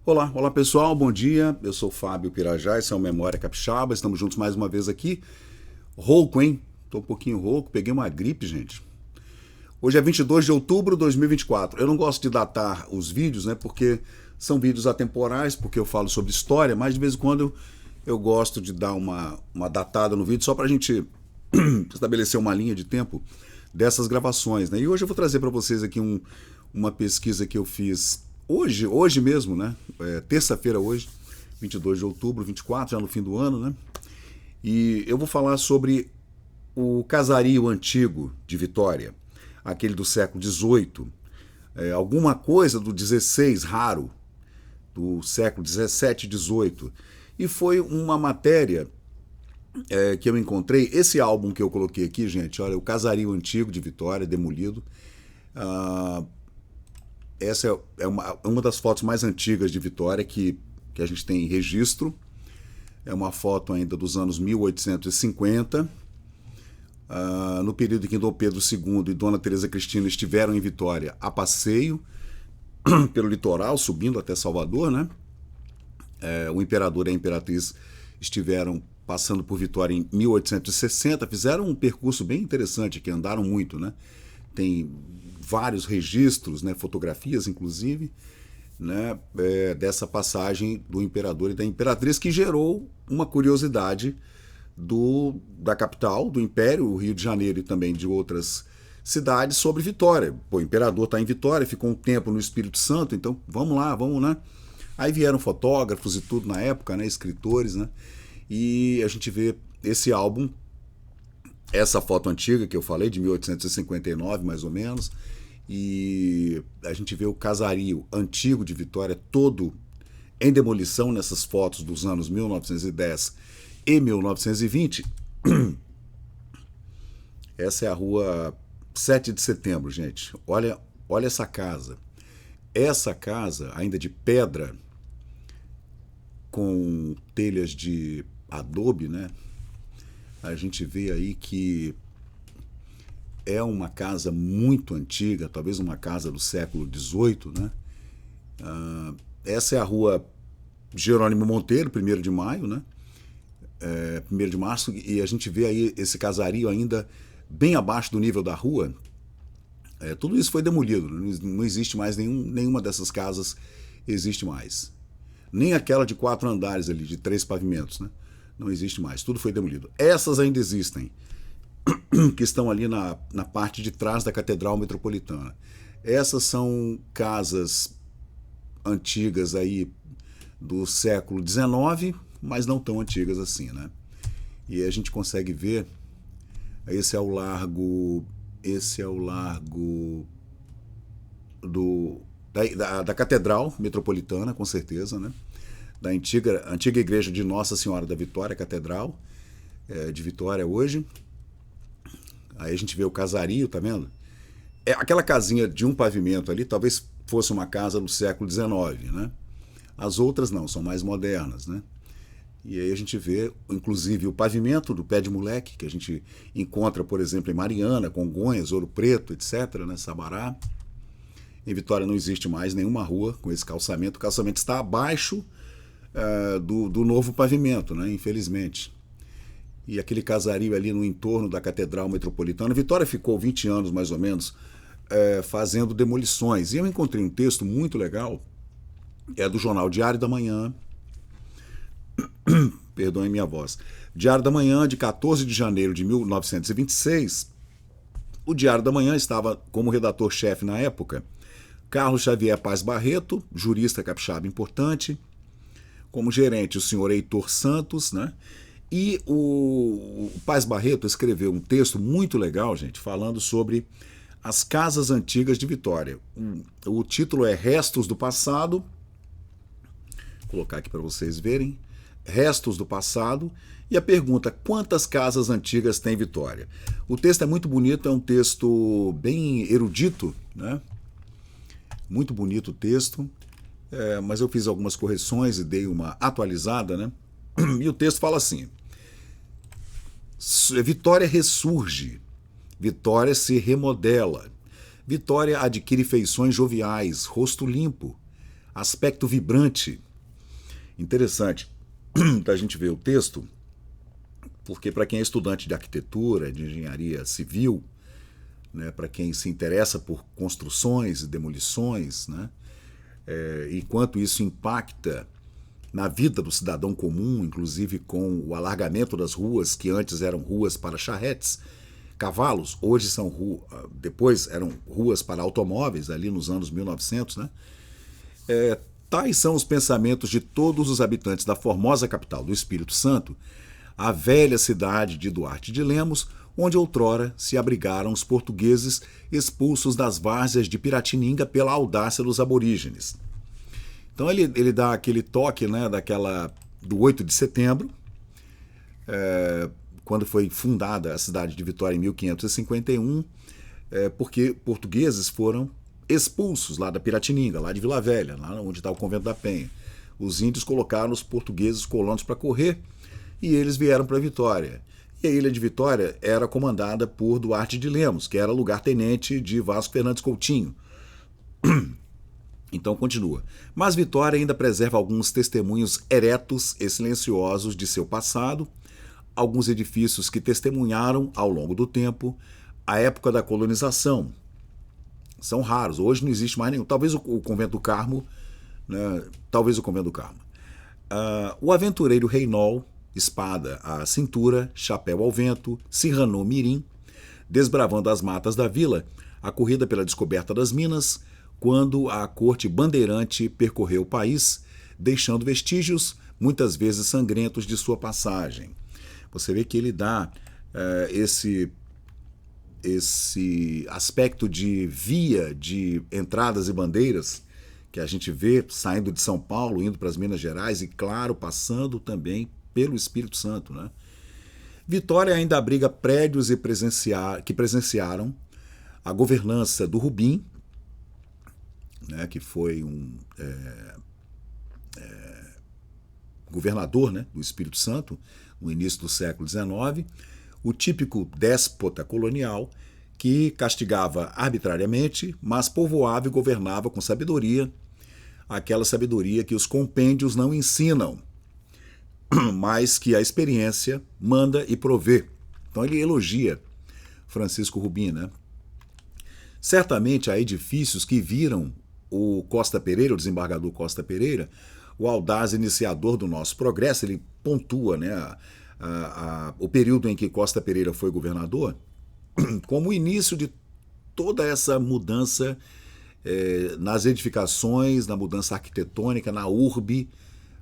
Olá pessoal, bom dia. Eu sou o Fábio Pirajá, esse é o Memória Capixaba. Estamos juntos mais uma vez aqui. Rouco, hein? Tô um pouquinho rouco, peguei uma gripe, gente. Hoje é 22 de outubro de 2024. Eu não gosto de datar os vídeos, né? Porque são vídeos atemporais, porque eu falo sobre história, mas de vez em quando eu gosto de dar uma datada no vídeo só pra gente estabelecer uma linha de tempo dessas gravações, né? E hoje eu vou trazer para vocês aqui uma pesquisa que eu fiz hoje mesmo, né? Terça-feira hoje, 22 de outubro, 24, já no fim do ano, né? E eu vou falar sobre o casario antigo de Vitória, aquele do século XVIII, alguma coisa do XVI, raro, do século XVII e XVIII. E foi uma matéria que eu encontrei. Esse álbum que eu coloquei aqui, gente, olha, o casario antigo de Vitória, demolido. Essa é uma das fotos mais antigas de Vitória que a gente tem em registro. É uma foto ainda dos anos 1850, no período em que Dom Pedro II e Dona Teresa Cristina estiveram em Vitória a passeio pelo litoral, subindo até Salvador, né? O imperador e a imperatriz estiveram passando por Vitória em 1860, fizeram um percurso bem interessante, que andaram muito, né? Tem vários registros, né, fotografias inclusive, né, dessa passagem do imperador e da imperatriz, que gerou uma curiosidade da capital, do Império, o Rio de Janeiro e também de outras cidades, sobre Vitória. Pô, o imperador está em Vitória, ficou um tempo no Espírito Santo, então vamos lá, vamos, né? Aí vieram fotógrafos e tudo na época, né, escritores, né? E a gente vê esse álbum, essa foto antiga que eu falei, de 1859 mais ou menos, e a gente vê o casario antigo de Vitória todo em demolição nessas fotos dos anos 1910 e 1920. Essa é a rua 7 de Setembro, gente. Olha essa casa. Essa casa, ainda de pedra, com telhas de adobe, né? A gente vê aí que é uma casa muito antiga, talvez uma casa do século XVIII, né? Essa é a rua Jerônimo Monteiro, 1º de maio, né? 1º de março, e a gente vê aí esse casario ainda bem abaixo do nível da rua. Tudo isso foi demolido, não existe mais nenhuma dessas casas existe mais. Nem aquela de 4 andares ali, de 3 pavimentos, né? Não existe mais, tudo foi demolido. Essas ainda existem, que estão ali na parte de trás da Catedral Metropolitana. Essas são casas antigas aí do século XIX, mas não tão antigas assim, né? E a gente consegue ver, esse é o largo da Catedral Metropolitana, com certeza, né? Da antiga igreja de Nossa Senhora da Vitória, Catedral de Vitória hoje. Aí a gente vê o casario, tá vendo? Aquela casinha de um pavimento ali talvez fosse uma casa do século XIX, né? As outras não, são mais modernas, né? E aí a gente vê, inclusive, o pavimento do pé de moleque, que a gente encontra, por exemplo, em Mariana, Congonhas, Ouro Preto, etc., né? Sabará. Em Vitória não existe mais nenhuma rua com esse calçamento. O calçamento está abaixo do novo pavimento, né? Infelizmente. E aquele casario ali no entorno da Catedral Metropolitana. Vitória ficou 20 anos, mais ou menos, fazendo demolições. E eu encontrei um texto muito legal, do jornal Diário da Manhã, perdoem minha voz, Diário da Manhã, de 14 de janeiro de 1926. O Diário da Manhã estava como redator-chefe na época Carlos Xavier Paz Barreto, jurista capixaba importante, como gerente o senhor Heitor Santos, né? E o Paz Barreto escreveu um texto muito legal, gente, falando sobre as casas antigas de Vitória. O título é Restos do Passado. Vou colocar aqui para vocês verem. Restos do Passado. E a pergunta, quantas casas antigas tem Vitória? O texto é muito bonito, é um texto bem erudito, né? Muito bonito o texto, mas eu fiz algumas correções e dei uma atualizada, né? E o texto fala assim: Vitória ressurge, Vitória se remodela, Vitória adquire feições joviais, rosto limpo, aspecto vibrante. Interessante da gente ver o texto, porque para quem é estudante de arquitetura, de engenharia civil, né, para quem se interessa por construções e demolições, né, e quanto isso impacta na vida do cidadão comum, inclusive com o alargamento das ruas, que antes eram ruas para charretes, cavalos, hoje depois eram ruas para automóveis, ali nos anos 1900, né? Tais são os pensamentos de todos os habitantes da formosa capital do Espírito Santo, a velha cidade de Duarte de Lemos, onde outrora se abrigaram os portugueses expulsos das várzeas de Piratininga pela audácia dos aborígenes. Então ele dá aquele toque, né, do 8 de setembro, quando foi fundada a cidade de Vitória em 1551, porque portugueses foram expulsos lá da Piratininga, lá de Vila Velha, lá onde está o Convento da Penha. Os índios colocaram os portugueses colonos para correr e eles vieram para Vitória. E a ilha de Vitória era comandada por Duarte de Lemos, que era lugar-tenente de Vasco Fernandes Coutinho. Então continua. Mas Vitória ainda preserva alguns testemunhos eretos e silenciosos de seu passado, alguns edifícios que testemunharam, ao longo do tempo, a época da colonização. São raros, hoje não existe mais nenhum. Talvez o Convento do Carmo, né? Talvez o Convento do Carmo. O aventureiro Reinol, espada à cintura, chapéu ao vento, Cyrano Mirim, desbravando as matas da vila, a corrida pela descoberta das minas, quando a corte bandeirante percorreu o país, deixando vestígios, muitas vezes sangrentos, de sua passagem. Você vê que ele dá esse aspecto de via de entradas e bandeiras que a gente vê saindo de São Paulo, indo para as Minas Gerais e, claro, passando também pelo Espírito Santo, né? Vitória ainda abriga prédios que presenciaram a governança do Rubim, né, que foi um governador, né, do Espírito Santo no início do século XIX, o típico déspota colonial que castigava arbitrariamente, mas povoava e governava com sabedoria, aquela sabedoria que os compêndios não ensinam, mas que a experiência manda e provê. Então ele elogia Francisco Rubim, né? Certamente há edifícios que viram o Costa Pereira, o desembargador Costa Pereira, o audaz iniciador do nosso progresso. Ele pontua, né, o período em que Costa Pereira foi governador como o início de toda essa mudança nas edificações, na mudança arquitetônica, na urbe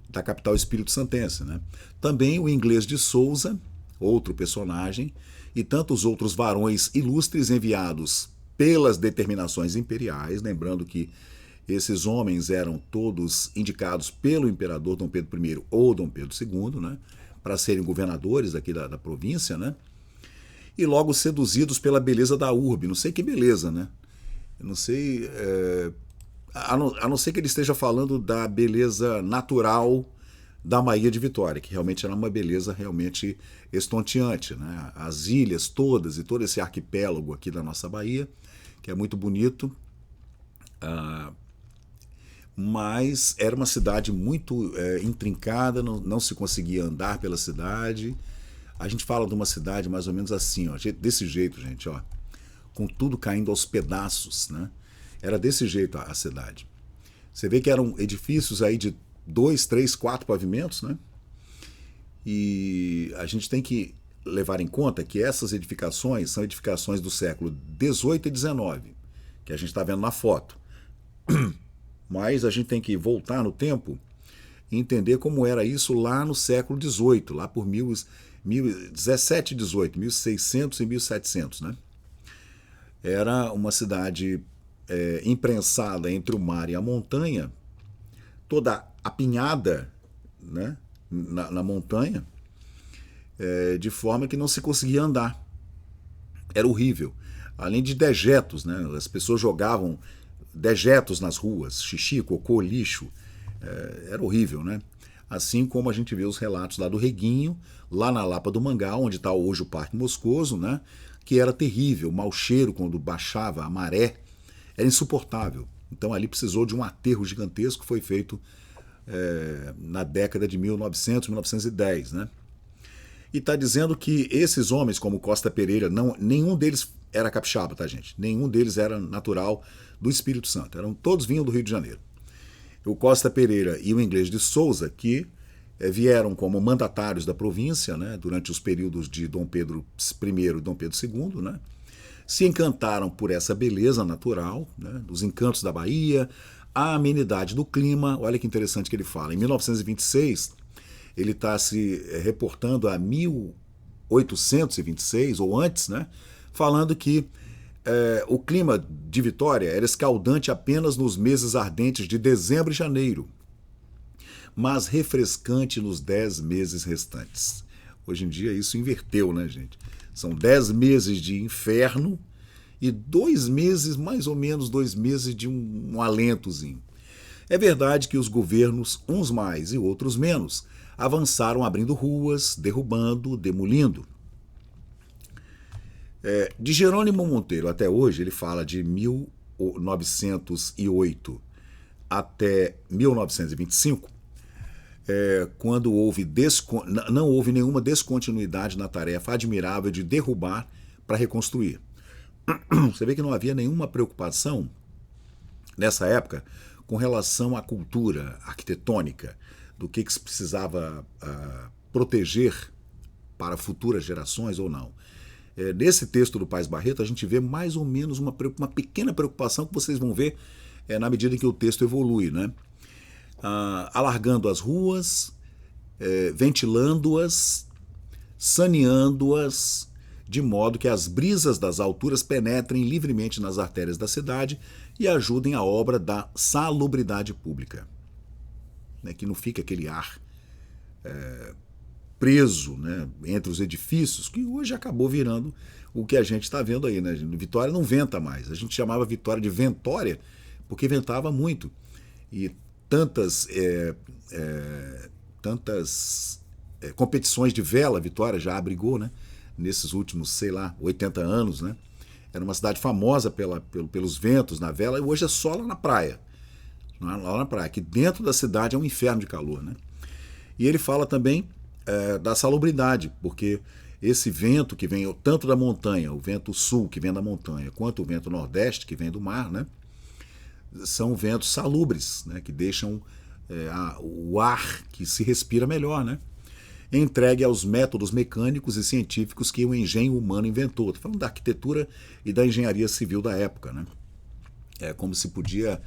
da capital espírito-santense, né? Também o Inglês de Souza, outro personagem, e tantos outros varões ilustres enviados pelas determinações imperiais, lembrando que esses homens eram todos indicados pelo imperador Dom Pedro I ou Dom Pedro II, né, para serem governadores aqui da província, né? E logo seduzidos pela beleza da urbe. Não sei que beleza, né? Eu não sei... a não ser que ele esteja falando da beleza natural da Baía de Vitória, que realmente era uma beleza realmente estonteante, né? As ilhas todas e todo esse arquipélago aqui da nossa Bahia, que é muito bonito, mas era uma cidade muito intrincada, não se conseguia andar pela cidade. A gente fala de uma cidade mais ou menos assim, ó, desse jeito, gente, ó, com tudo caindo aos pedaços, né? Era desse jeito a cidade. Você vê que eram edifícios aí de 2, 3, 4 pavimentos, né? E a gente tem que levar em conta que essas edificações são edificações do século XVIII e XIX, que a gente está vendo na foto. Mas a gente tem que voltar no tempo e entender como era isso lá no século XVIII, lá por 17 e 18, 1600 e 1700, né? Era uma cidade imprensada entre o mar e a montanha, toda apinhada, né, na montanha, de forma que não se conseguia andar. Era horrível. Além de dejetos, né, as pessoas jogavam dejetos nas ruas, xixi, cocô, lixo. Era horrível, né? Assim como a gente vê os relatos lá do Reguinho, lá na Lapa do Mangá, onde está hoje o Parque Moscoso, né? Que era terrível, mau cheiro quando baixava a maré, era insuportável. Então ali precisou de um aterro gigantesco que foi feito na década de 1900, 1910, né? E está dizendo que esses homens, como Costa Pereira, nenhum deles era capixaba, tá, gente? Nenhum deles era natural do Espírito Santo. Todos vinham do Rio de Janeiro. O Costa Pereira e o Inglês de Souza, que vieram como mandatários da província, né, durante os períodos de Dom Pedro I e Dom Pedro II, né, se encantaram por essa beleza natural, né, dos encantos da Bahia, a amenidade do clima. Olha que interessante que ele fala. Em 1926, ele está se reportando a 1826, ou antes, né, falando que o clima de Vitória era escaldante apenas nos meses ardentes de dezembro e janeiro, mas refrescante nos 10 meses restantes. Hoje em dia isso inverteu, né, gente? São 10 meses de inferno e 2 meses, mais ou menos 2 meses de um alentozinho. É verdade que os governos, uns mais e outros menos, avançaram abrindo ruas, derrubando, demolindo. De Jerônimo Monteiro até hoje, ele fala de 1908 até 1925, quando não houve nenhuma descontinuidade na tarefa admirável de derrubar para reconstruir. Você vê que não havia nenhuma preocupação nessa época com relação à cultura arquitetônica, do que se precisava proteger para futuras gerações ou não. Nesse texto do Paes Barreto, a gente vê mais ou menos uma pequena preocupação que vocês vão ver na medida em que o texto evolui, né? Alargando as ruas, ventilando-as, saneando-as, de modo que as brisas das alturas penetrem livremente nas artérias da cidade e ajudem a obra da salubridade pública. Né, que não fica aquele ar preso, né, entre os edifícios, que hoje acabou virando o que a gente está vendo aí, né? Vitória não venta mais. A gente chamava Vitória de Ventória porque ventava muito. E tantas competições de vela Vitória já abrigou, né? Nesses últimos, sei lá, 80 anos, né? Era uma cidade famosa pelos ventos na vela, e hoje é só lá na praia. Lá na praia, que dentro da cidade é um inferno de calor, né? E ele fala também da salubridade, porque esse vento que vem tanto da montanha, o vento sul que vem da montanha, quanto o vento nordeste que vem do mar, né? São ventos salubres, né? Que deixam o ar que se respira melhor, né? Entregue aos métodos mecânicos e científicos que o engenho humano inventou. Estou falando da arquitetura e da engenharia civil da época, né? É como se podia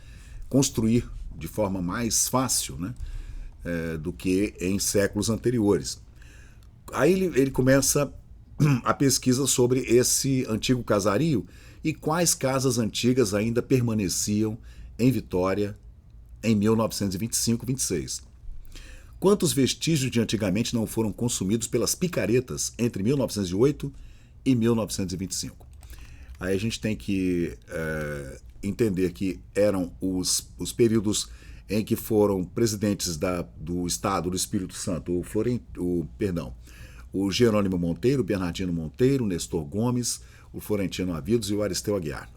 construir de forma mais fácil, né? Do que em séculos anteriores. Aí ele começa a pesquisa sobre esse antigo casario e quais casas antigas ainda permaneciam em Vitória em 1925-26. Quantos vestígios de antigamente não foram consumidos pelas picaretas entre 1908 e 1925? Aí a gente tem que entender que eram os períodos em que foram presidentes do Estado do Espírito Santo, o Jerônimo Monteiro, o Bernardino Monteiro, o Nestor Gomes, o Florentino Avidos e o Aristeu Aguiar.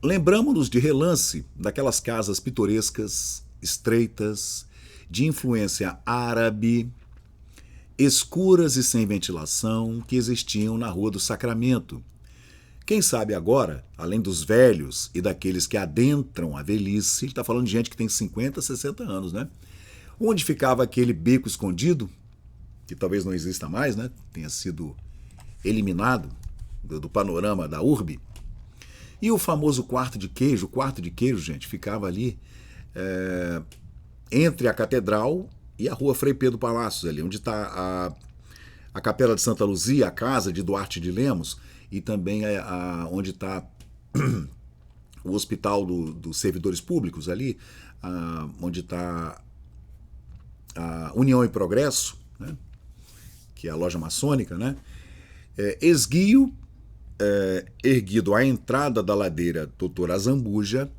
Lembramos-nos de relance daquelas casas pitorescas, estreitas, de influência árabe, escuras e sem ventilação, que existiam na Rua do Sacramento. Quem sabe agora, além dos velhos e daqueles que adentram a velhice, ele está falando de gente que tem 50, 60 anos, né? Onde ficava aquele beco escondido, que talvez não exista mais, né? Tenha sido eliminado do panorama da urbe. E o famoso quarto de queijo, gente, ficava ali entre a Catedral e a Rua Frei Pedro Palácios, ali, onde está a Capela de Santa Luzia, a casa de Duarte de Lemos, e também onde está o Hospital dos Servidores Públicos, ali, onde está a União e Progresso, né, que é a loja maçônica, né, esguio erguido à entrada da ladeira Doutor Azambuja,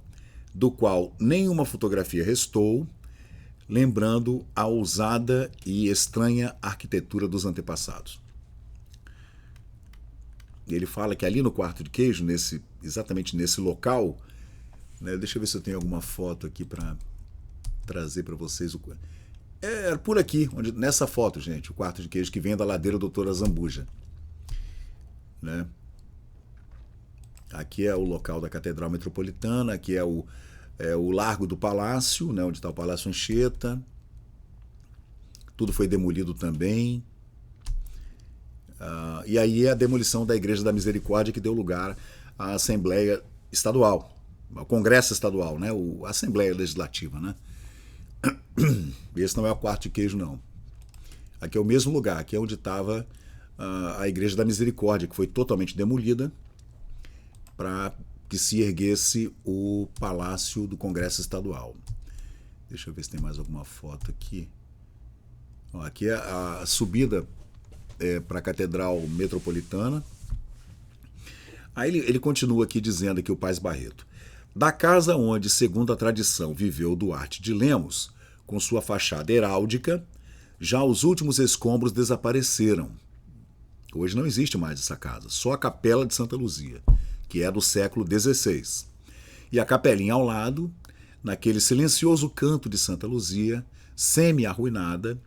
do qual nenhuma fotografia restou, lembrando a ousada e estranha arquitetura dos antepassados. ele fala que ali no Quarto de Queijo, exatamente nesse local, né, deixa eu ver se eu tenho alguma foto aqui para trazer para vocês. É por aqui, nessa foto, gente, o Quarto de Queijo que vem da ladeira Doutora Zambuja. Né? Aqui é o local da Catedral Metropolitana, aqui é o Largo do Palácio, né, onde está o Palácio Anchieta. Tudo foi demolido também. E aí é a demolição da Igreja da Misericórdia que deu lugar à Assembleia Estadual, ao Congresso Estadual, né, a Assembleia Legislativa. Né? Esse não é o Quarto de Queijo, não. Aqui é o mesmo lugar, aqui é onde estava a Igreja da Misericórdia, que foi totalmente demolida para que se erguesse o Palácio do Congresso Estadual. Deixa eu ver se tem mais alguma foto aqui. Aqui é a subida para a Catedral Metropolitana. Aí ele continua aqui dizendo aqui o Paes Barreto. Da casa onde, segundo a tradição, viveu Duarte de Lemos, com sua fachada heráldica, já os últimos escombros desapareceram. Hoje não existe mais essa casa, só a Capela de Santa Luzia, que é do século XVI. E a capelinha ao lado, naquele silencioso canto de Santa Luzia, semi-arruinada,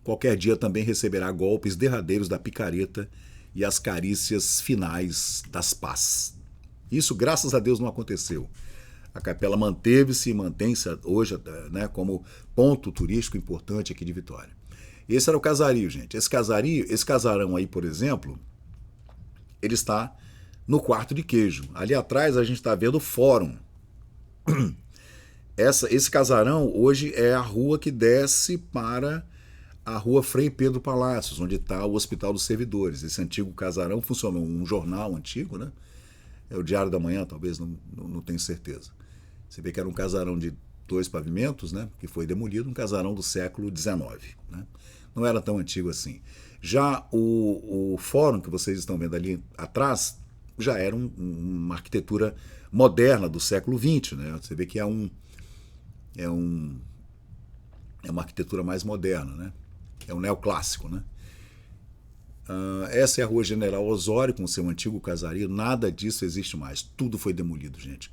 qualquer dia também receberá golpes derradeiros da picareta e as carícias finais das pás. Isso, graças a Deus, não aconteceu. A capela manteve-se e mantém-se hoje, né, como ponto turístico importante aqui de Vitória. Esse era o casario, gente. Esse casarão aí, por exemplo, ele está no Quarto de Queijo. Ali atrás a gente está vendo o fórum. Esse casarão hoje é a rua que desce para a rua Frei Pedro Palácios, onde está o Hospital dos Servidores. Esse antigo casarão funcionou um jornal antigo, né? É o Diário da Manhã, talvez, não tenho certeza. Você vê que era um casarão de 2 pavimentos, né? Que foi demolido, um casarão do século XIX. Né? Não era tão antigo assim. Já o fórum que vocês estão vendo ali atrás já era uma arquitetura moderna do século XX. Né? Você vê que é uma arquitetura mais moderna, né? É um neoclássico, né? Essa é a Rua General Osório, com seu antigo casario. Nada disso existe mais. Tudo foi demolido, gente.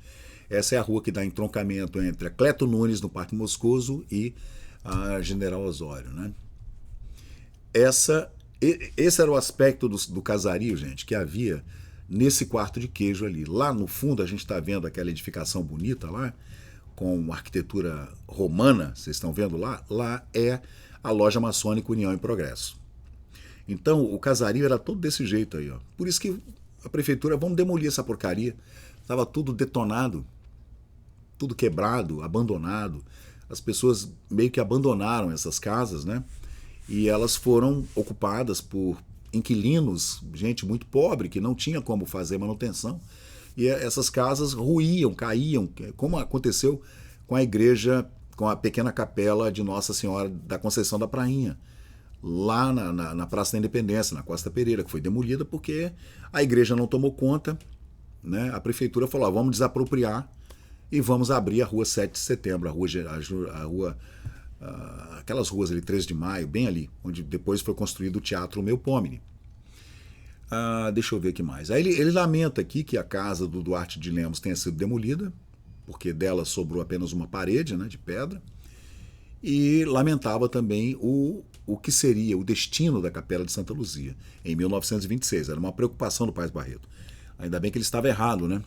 Essa é a rua que dá entroncamento entre a Cleto Nunes, no Parque Moscoso, e a General Osório, né? Esse era o aspecto do casario, gente, que havia nesse Quarto de Queijo ali. Lá no fundo a gente está vendo aquela edificação bonita lá, com arquitetura romana, vocês estão vendo lá? Lá é a loja maçônica União e Progresso. Então o casario era todo desse jeito aí, ó. Por isso que a prefeitura, vamos demolir essa porcaria. Estava tudo detonado, tudo quebrado, abandonado. As pessoas meio que abandonaram essas casas, né? E elas foram ocupadas por inquilinos, gente muito pobre, que não tinha como fazer manutenção. E essas casas ruíam, caíam, como aconteceu com a igreja, com a pequena capela de Nossa Senhora da Conceição da Prainha, lá na Praça da Independência, na Costa Pereira, que foi demolida porque a igreja não tomou conta, né? A prefeitura falou, vamos desapropriar e vamos abrir a Rua 7 de Setembro, aquelas ruas ali, 13 de Maio, bem ali, onde depois foi construído o Teatro Melpomene. Deixa eu ver o que mais. Aí ele lamenta aqui que a casa do Duarte de Lemos tenha sido demolida, porque dela sobrou apenas uma parede, né, de pedra, e lamentava também o que seria o destino da Capela de Santa Luzia, em 1926. Era uma preocupação do Paes Barreto. Ainda bem que ele estava errado, né?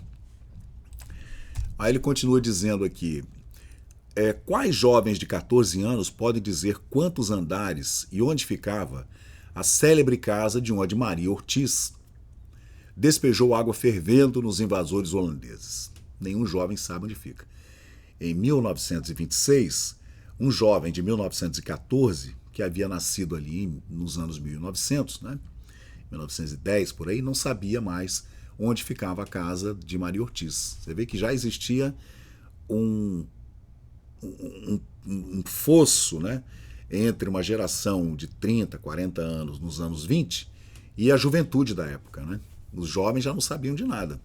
Aí ele continua dizendo aqui, quais jovens de 14 anos podem dizer quantos andares e onde ficava a célebre casa de onde Maria Ortiz despejou água fervendo nos invasores holandeses? Nenhum jovem sabe onde fica. Em 1926, um jovem de 1914, que havia nascido ali nos anos 1900, né? 1910, por aí, não sabia mais onde ficava a casa de Maria Ortiz. Você vê que já existia um fosso, né, entre uma geração de 30, 40 anos nos anos 20 e a juventude da época. Né? Os jovens já não sabiam de nada.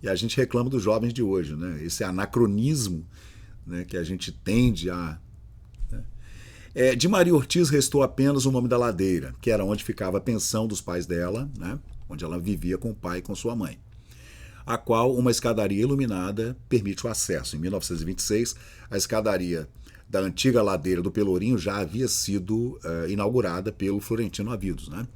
E a gente reclama dos jovens de hoje, né? Esse anacronismo, né, que a gente tende a... Né? De Maria Ortiz restou apenas o nome da ladeira, que era onde ficava a pensão dos pais dela, né? onde ela vivia com o pai e com sua mãe, a qual uma escadaria iluminada permite o acesso. Em 1926, a escadaria da antiga ladeira do Pelourinho já havia sido inaugurada pelo Florentino Avidos, né?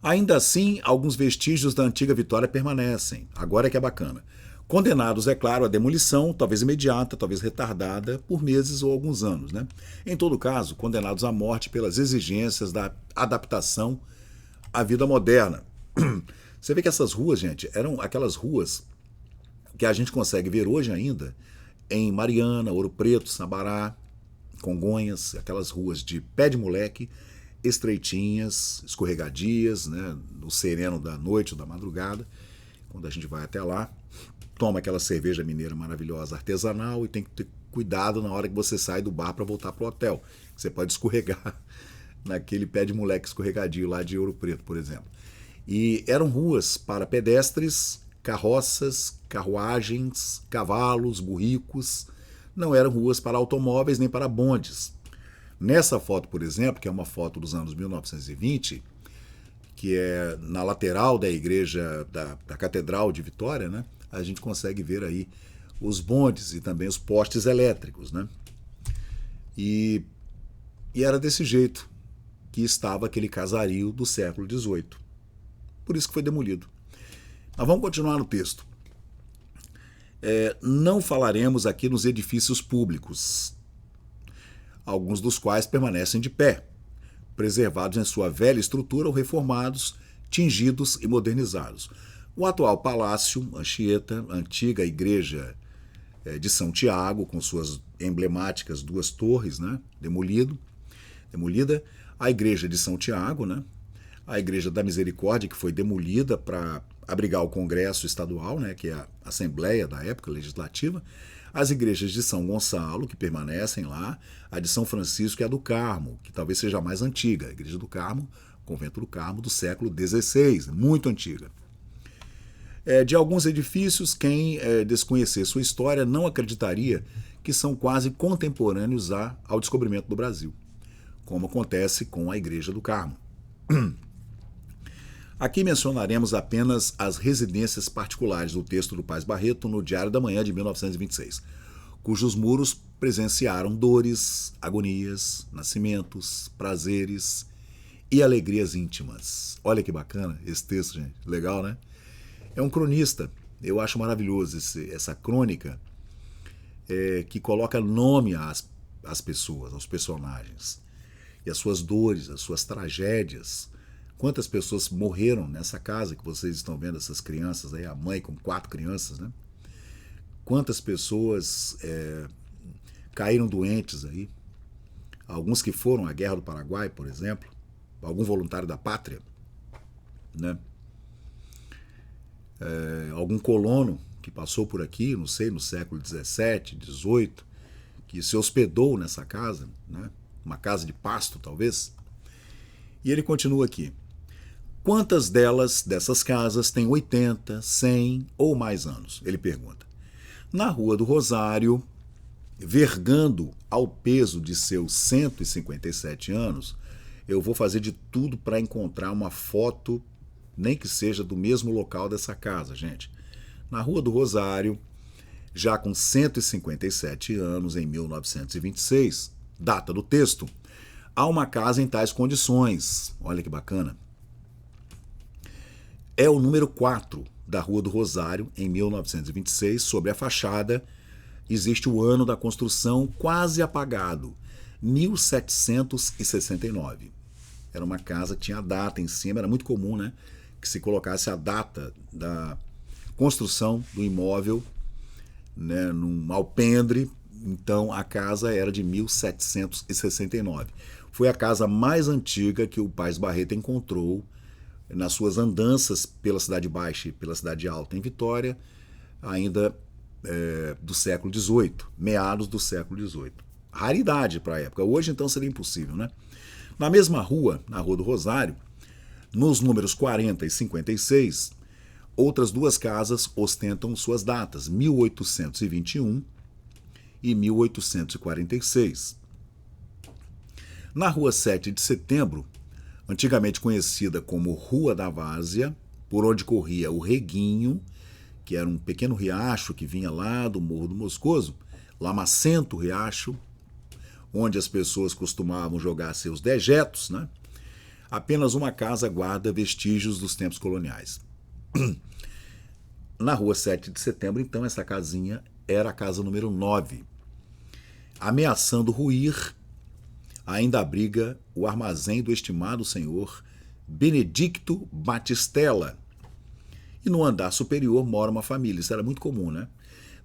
Ainda assim, alguns vestígios da antiga Vitória permanecem. Agora é que é bacana. Condenados, é claro, à demolição, talvez imediata, talvez retardada, por meses ou alguns anos, né? Em todo caso, condenados à morte pelas exigências da adaptação à vida moderna. Você vê que essas ruas, gente, eram aquelas ruas que a gente consegue ver hoje ainda em Mariana, Ouro Preto, Sabará, Congonhas, aquelas ruas de pé de moleque, estreitinhas, escorregadias, né, no sereno da noite ou da madrugada, quando a gente vai até lá, toma aquela cerveja mineira maravilhosa, artesanal, e tem que ter cuidado na hora que você sai do bar para voltar para o hotel. Você pode escorregar naquele pé de moleque escorregadio lá de Ouro Preto, por exemplo. E eram ruas para pedestres, carroças, carruagens, cavalos, burricos. Não eram ruas para automóveis nem para bondes. Nessa foto, por exemplo, que é uma foto dos anos 1920, que é na lateral da igreja da Catedral de Vitória, né, a gente consegue ver aí os bondes e também os postes elétricos, né? E era desse jeito que estava aquele casario do século XVIII. Por isso que foi demolido. Mas vamos continuar no texto. Não falaremos aqui nos edifícios públicos, alguns dos quais permanecem de pé, preservados em sua velha estrutura ou reformados, tingidos e modernizados. O atual Palácio Anchieta, a antiga igreja de São Tiago, com suas emblemáticas duas torres, né, demolida, a igreja de São Tiago, né, a igreja da Misericórdia, que foi demolida para abrigar o Congresso Estadual, né, que é a Assembleia da época legislativa, as igrejas de São Gonçalo, que permanecem lá, a de São Francisco e a do Carmo, que talvez seja a mais antiga, a igreja do Carmo, convento do Carmo, do século XVI, muito antiga. De alguns edifícios, quem desconhecer sua história não acreditaria que são quase contemporâneos ao descobrimento do Brasil, como acontece com a igreja do Carmo. Aqui mencionaremos apenas as residências particulares do texto do Paes Barreto no Diário da Manhã de 1926, cujos muros presenciaram dores, agonias, nascimentos, prazeres e alegrias íntimas. Olha que bacana esse texto, gente. Legal, né? É um cronista. Eu acho maravilhoso essa crônica que coloca nome às pessoas, aos personagens, e as suas dores, as suas tragédias. Quantas pessoas morreram nessa casa que vocês estão vendo, essas crianças aí, a mãe com 4 crianças, né? Quantas pessoas caíram doentes aí? Alguns que foram à Guerra do Paraguai, por exemplo, algum voluntário da pátria, né? Algum colono que passou por aqui, não sei, no século XVII, XVIII, que se hospedou nessa casa, né? Uma casa de pasto, talvez. E ele continua aqui. Quantas dessas casas têm 80, 100 ou mais anos? Ele pergunta. Na Rua do Rosário, vergando ao peso de seus 157 anos, eu vou fazer de tudo para encontrar uma foto, nem que seja do mesmo local dessa casa, gente. Na Rua do Rosário, já com 157 anos, em 1926, data do texto, há uma casa em tais condições. Olha que bacana. É o número 4 da Rua do Rosário, em 1926, sobre a fachada. Existe o ano da construção quase apagado, 1769. Era uma casa que tinha a data em cima, era muito comum, né, que se colocasse a data da construção do imóvel, né, num alpendre. Então a casa era de 1769. Foi a casa mais antiga que o Paes Barreto encontrou nas suas andanças pela Cidade Baixa e pela Cidade Alta em Vitória, ainda do século XVIII, meados do século XVIII. Raridade para a época. Hoje, então, seria impossível, né? Na mesma rua, na Rua do Rosário, nos números 40 e 56, outras duas casas ostentam suas datas, 1821 e 1846. Na Rua 7 de Setembro, antigamente conhecida como Rua da Várzea, por onde corria o Reguinho, que era um pequeno riacho que vinha lá do Morro do Moscoso, Lamacento Riacho, onde as pessoas costumavam jogar seus dejetos, né? Apenas uma casa guarda vestígios dos tempos coloniais. Na rua 7 de setembro, então, essa casinha era a casa número 9. Ameaçando ruir, ainda abriga o armazém do estimado senhor Benedicto Batistella. E no andar superior mora uma família. Isso era muito comum, né?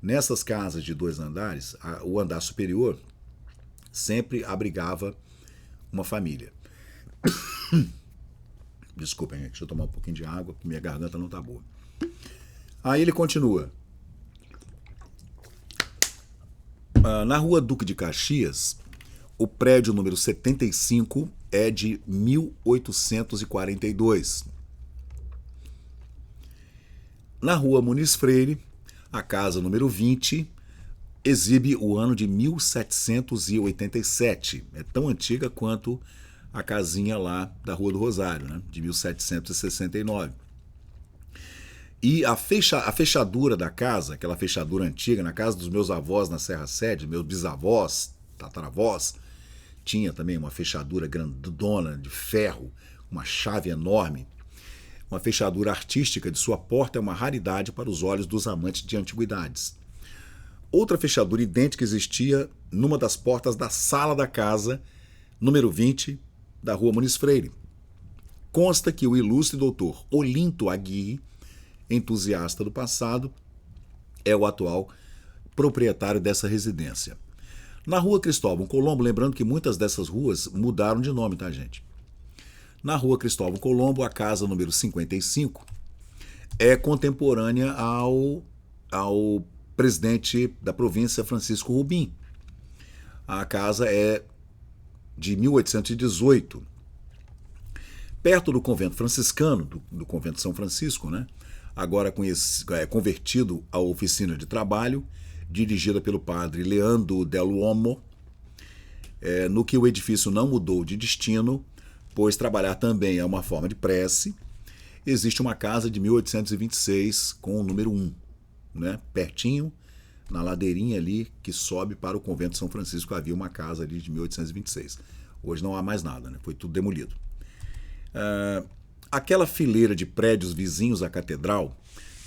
Nessas casas de 2 andares, o andar superior sempre abrigava uma família. Desculpem, deixa eu tomar um pouquinho de água, porque minha garganta não tá boa. Aí ele continua. Na rua Duque de Caxias, o prédio número 75 é de 1842. Na rua Muniz Freire, a casa número 20 exibe o ano de 1787. É tão antiga quanto a casinha lá da Rua do Rosário, né, de 1769. E a fechadura da casa, aquela fechadura antiga, na casa dos meus avós na Serra Sede, meus bisavós, tataravós, tinha também uma fechadura grandona de ferro, uma chave enorme. Uma fechadura artística de sua porta é uma raridade para os olhos dos amantes de antiguidades. Outra fechadura idêntica existia numa das portas da sala da casa, número 20, da Rua Muniz Freire. Consta que o ilustre doutor Olinto Aguirre, entusiasta do passado, é o atual proprietário dessa residência. Na Rua Cristóvão Colombo, lembrando que muitas dessas ruas mudaram de nome, tá, gente? Na Rua Cristóvão Colombo, a casa número 55 é contemporânea ao presidente da província, Francisco Rubim. A casa é de 1818. Perto do convento franciscano, do convento São Francisco, né? Agora convertido à oficina de trabalho, dirigida pelo padre Leandro Del Uomo, no que o edifício não mudou de destino, pois trabalhar também é uma forma de prece. Existe uma casa de 1826 com o número 1, né? Pertinho, na ladeirinha ali que sobe para o convento São Francisco, havia uma casa ali de 1826. Hoje não há mais nada, né? Foi tudo demolido. Aquela fileira de prédios vizinhos à catedral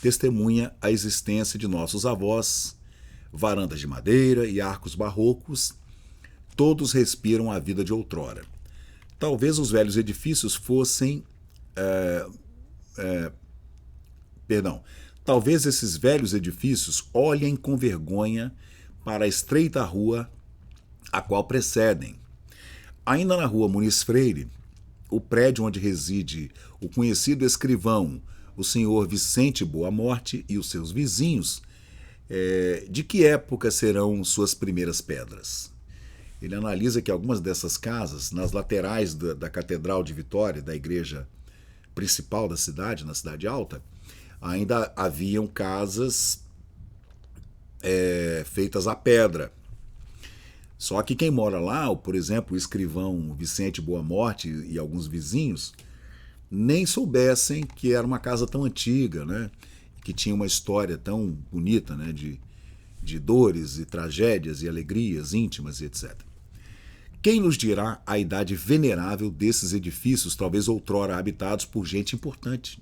testemunha a existência de nossos avós, varandas de madeira e arcos barrocos, todos respiram a vida de outrora. Talvez os velhos edifícios fossem... Talvez esses velhos edifícios olhem com vergonha para a estreita rua a qual precedem. Ainda na Rua Muniz Freire, o prédio onde reside o conhecido escrivão, o senhor Vicente Boa Morte e os seus vizinhos, de que época serão suas primeiras pedras? Ele analisa que algumas dessas casas, nas laterais da Catedral de Vitória, da igreja principal da cidade, na Cidade Alta, ainda haviam casas feitas à pedra. Só que quem mora lá, por exemplo, o escrivão Vicente Boa Morte e alguns vizinhos, nem soubessem que era uma casa tão antiga, né? Que tinha uma história tão bonita, né? De dores e tragédias e alegrias íntimas e etc. Quem nos dirá a idade venerável desses edifícios, talvez outrora habitados por gente importante?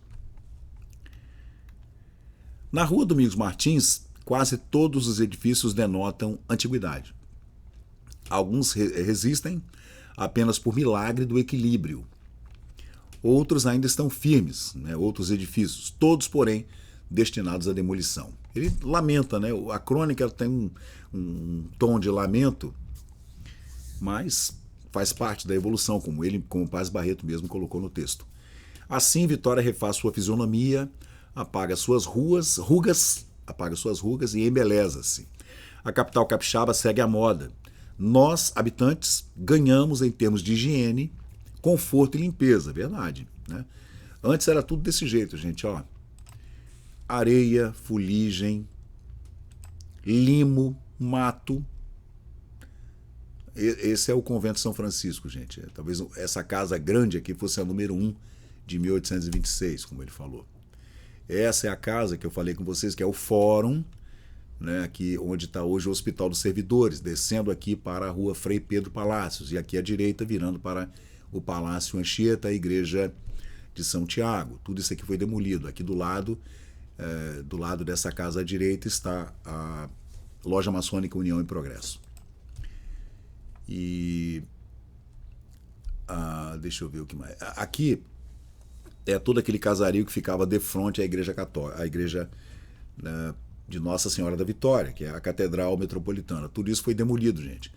Na Rua Domingos Martins, quase todos os edifícios denotam antiguidade. Alguns resistem apenas por milagre do equilíbrio. Outros ainda estão firmes, né? Outros edifícios, todos, porém, destinados à demolição. Ele lamenta, né? A crônica tem um tom de lamento, mas faz parte da evolução, como o Paz Barreto mesmo colocou no texto. Assim, Vitória refaz sua fisionomia, apaga suas rugas e embeleza-se. A capital capixaba segue a moda. Nós, habitantes, ganhamos em termos de higiene, conforto e limpeza, verdade, né? Antes era tudo desse jeito, gente, ó. Areia, fuligem, limo, mato. Esse é o Convento de São Francisco, gente. Talvez essa casa grande aqui fosse a número 1 de 1826, como ele falou. Essa é a casa que eu falei com vocês, que é o Fórum, né, aqui onde está hoje o Hospital dos Servidores, descendo aqui para a rua Frei Pedro Palácios, e aqui à direita virando para o Palácio Anchieta, a igreja de São Tiago. Tudo isso aqui foi demolido. Aqui do lado dessa casa à direita está a Loja Maçônica União e Progresso. E deixa eu ver o que mais. Aqui é todo aquele casario que ficava de frente à igreja católica, a igreja de Nossa Senhora da Vitória, que é a Catedral Metropolitana. Tudo isso foi demolido, gente.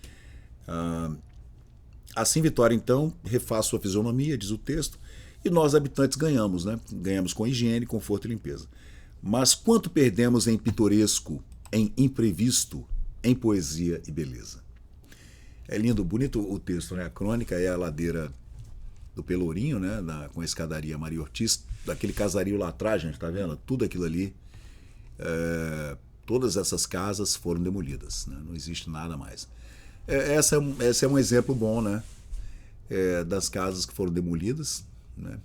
Assim, Vitória, então, refaz sua fisionomia, diz o texto, e nós, habitantes, ganhamos, né? Ganhamos com higiene, conforto e limpeza. Mas quanto perdemos em pitoresco, em imprevisto, em poesia e beleza? É lindo, bonito o texto, né? A crônica é a ladeira do Pelourinho, né? Com a escadaria Maria Ortiz, daquele casario lá atrás, gente, tá vendo? Tudo aquilo ali, todas essas casas foram demolidas, né? Não existe nada mais. Esse é um exemplo bom, né? Das casas que foram demolidas, né?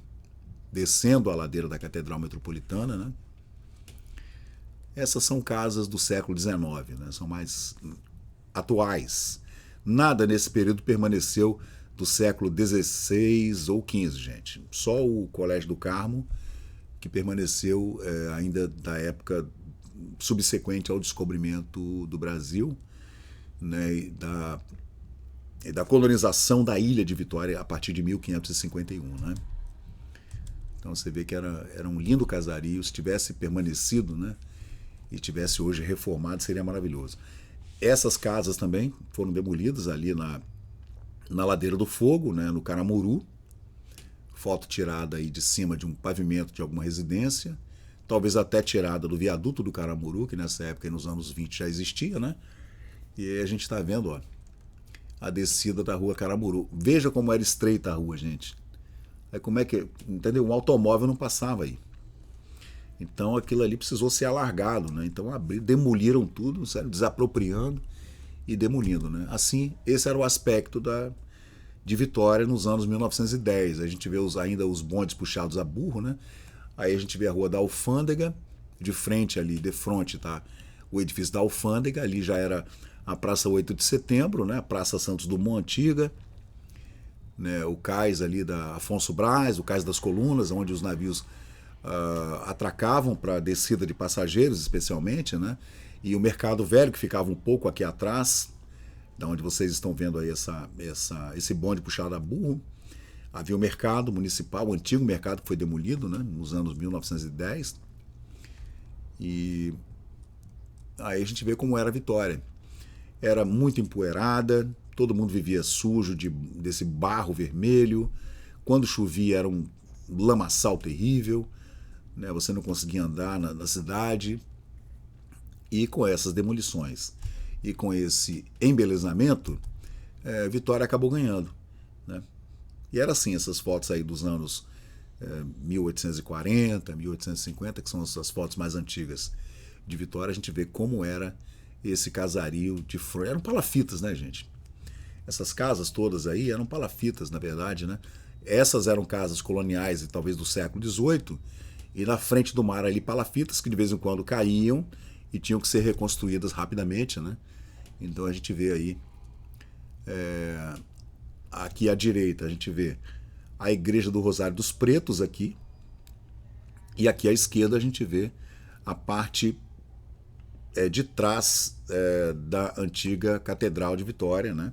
Descendo a ladeira da Catedral Metropolitana, né? Essas são casas do século XIX, né? São mais atuais. Nada nesse período permaneceu do século XVI ou XV, gente. Só o Colégio do Carmo, que permaneceu ainda da época subsequente ao descobrimento do Brasil, né, e da colonização da ilha de Vitória a partir de 1551. Né? Então você vê que era um lindo casario. Se tivesse permanecido, né, e tivesse hoje reformado, seria maravilhoso. Essas casas também foram demolidas ali na Ladeira do Fogo, né, no Caramuru. Foto tirada aí de cima de um pavimento de alguma residência, talvez até tirada do viaduto do Caramuru, que nessa época, nos anos 20, já existia, né? E aí a gente está vendo, ó, a descida da rua Caramuru. Veja como era estreita a rua, gente. Aí como é que, entendeu? Um automóvel não passava aí. Então aquilo ali precisou ser alargado, né? Então demoliram tudo, sério, desapropriando e demolindo, né? Assim, esse era o aspecto de Vitória nos anos 1910. A gente vê ainda os bondes puxados a burro, né? Aí a gente vê a Rua da Alfândega, de frente ali, de frente, tá? O edifício da Alfândega, ali já era a Praça 8 de Setembro, né? A Praça Santos Dumont Antiga, né? O cais ali da Afonso Braz, o cais das Colunas, onde os navios atracavam para descida de passageiros, especialmente, né? E o Mercado Velho, que ficava um pouco aqui atrás, da onde vocês estão vendo aí esse bonde puxado a burro. Havia o mercado municipal, o antigo mercado que foi demolido, né, nos anos 1910. E aí a gente vê como era a Vitória. Era muito empoeirada, todo mundo vivia sujo desse barro vermelho. Quando chovia era um lamaçal terrível, né, você não conseguia andar na cidade. E com essas demolições e com esse embelezamento, Vitória acabou ganhando, né? E era assim, essas fotos aí dos anos 1840, 1850, que são as fotos mais antigas de Vitória, a gente vê como era esse casario de flores. Eram palafitas, né, gente? Essas casas todas aí eram palafitas, na verdade, né? Essas eram casas coloniais, e talvez do século XVIII, e na frente do mar ali palafitas que de vez em quando caíam e tinham que ser reconstruídas rapidamente, né? Então a gente vê aí, aqui à direita, a gente vê a Igreja do Rosário dos Pretos aqui, e aqui à esquerda a gente vê a parte de trás da antiga Catedral de Vitória, né?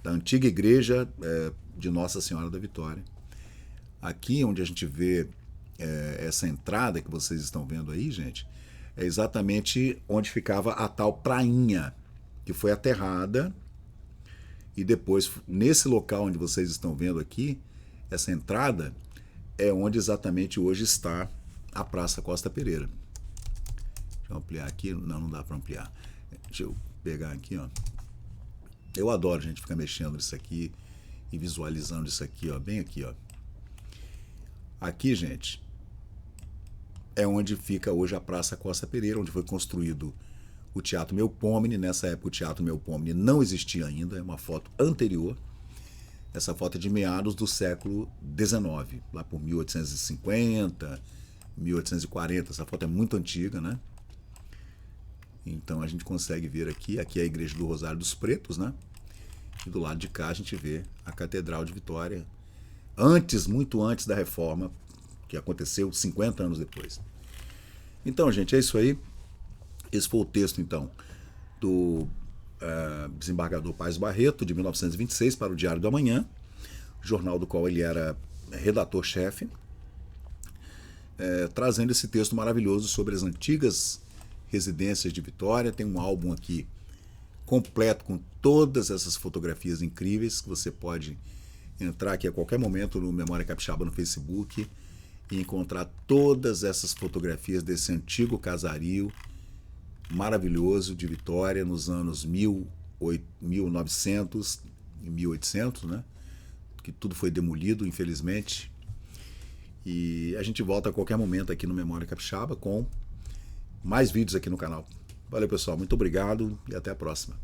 Da antiga igreja de Nossa Senhora da Vitória. Aqui onde a gente vê essa entrada que vocês estão vendo aí, gente, é exatamente onde ficava a tal prainha, que foi aterrada, e depois, nesse local onde vocês estão vendo aqui, essa entrada, é onde exatamente hoje está a Praça Costa Pereira. Deixa eu ampliar aqui. Não dá para ampliar. Deixa eu pegar aqui, ó. Eu adoro, gente, ficar mexendo nisso aqui e visualizando isso aqui, ó, bem aqui, ó. Aqui, gente, é onde fica hoje a Praça Costa Pereira, onde foi construído o Teatro Melpomene. Nessa época o Teatro Melpomene não existia ainda, é uma foto anterior. Essa foto é de meados do século XIX, lá por 1850, 1840. Essa foto é muito antiga, né? Então a gente consegue ver aqui é a Igreja do Rosário dos Pretos, né? E do lado de cá a gente vê a Catedral de Vitória, muito antes da Reforma, que aconteceu 50 anos depois. Então, gente, é isso aí. Esse foi o texto, então, do desembargador Paes Barreto, de 1926, para o Diário do Amanhã, jornal do qual ele era redator-chefe, trazendo esse texto maravilhoso sobre as antigas residências de Vitória. Tem um álbum aqui completo com todas essas fotografias incríveis, que você pode entrar aqui a qualquer momento no Memória Capixaba no Facebook e encontrar todas essas fotografias desse antigo casario maravilhoso de Vitória nos anos 1900 e 1800, né? Que tudo foi demolido, infelizmente. E a gente volta a qualquer momento aqui no Memória Capixaba com mais vídeos aqui no canal. Valeu, pessoal. Muito obrigado e até a próxima.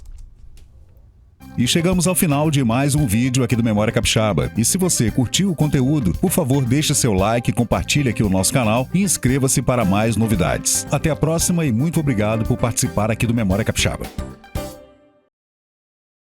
E chegamos ao final de mais um vídeo aqui do Memória Capixaba. E se você curtiu o conteúdo, por favor, deixe seu like, compartilhe aqui o nosso canal e inscreva-se para mais novidades. Até a próxima e muito obrigado por participar aqui do Memória Capixaba.